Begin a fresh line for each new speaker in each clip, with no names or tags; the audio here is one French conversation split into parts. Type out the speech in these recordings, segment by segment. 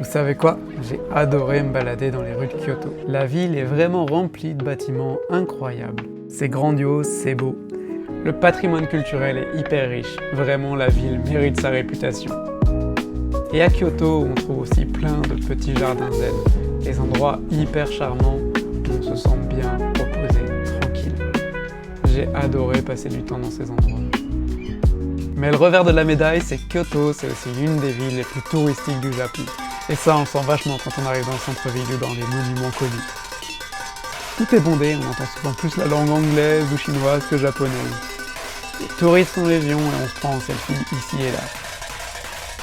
Vous savez quoi? J'ai adoré me balader dans les rues de Kyoto. La ville est vraiment remplie de bâtiments incroyables. C'est grandiose, c'est beau. Le patrimoine culturel est hyper riche. Vraiment, la ville mérite sa réputation. Et à Kyoto, on trouve aussi plein de petits jardins zen. Des endroits hyper charmants où on se sent bien, reposé, tranquille. J'ai adoré passer du temps dans ces endroits. Mais le revers de la médaille, c'est que Kyoto, c'est aussi l'une des villes les plus touristiques du Japon. Et ça, on sent vachement quand on arrive dans le centre-ville ou dans les monuments connus. Tout est bondé, on entend souvent plus la langue anglaise ou chinoise que japonaise. Les touristes sont légion et on se prend en selfie ici et là.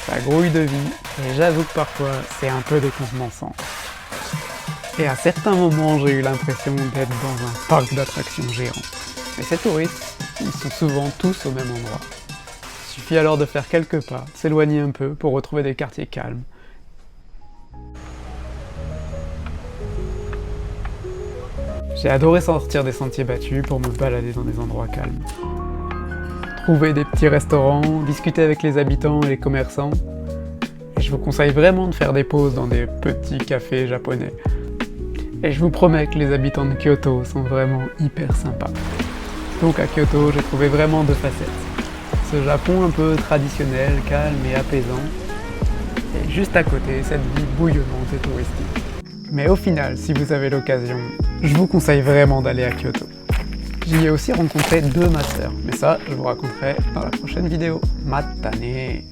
Ça grouille de vie, et j'avoue que parfois, c'est un peu décontenançant. Et à certains moments, j'ai eu l'impression d'être dans un parc d'attractions géant. Mais ces touristes, ils sont souvent tous au même endroit. Il suffit alors de faire quelques pas, s'éloigner un peu pour retrouver des quartiers calmes. J'ai adoré sortir des sentiers battus pour me balader dans des endroits calmes. Trouver des petits restaurants, discuter avec les habitants et les commerçants. Et je vous conseille vraiment de faire des pauses dans des petits cafés japonais. Et je vous promets que les habitants de Kyoto sont vraiment hyper sympas. Donc à Kyoto, j'ai trouvé vraiment deux facettes. Ce Japon un peu traditionnel, calme et apaisant. Et juste à côté, cette ville bouillonnante et touristique. Mais au final, si vous avez l'occasion, je vous conseille vraiment d'aller à Kyoto. J'y ai aussi rencontré deux masseurs, mais ça, je vous raconterai dans la prochaine vidéo. Matane!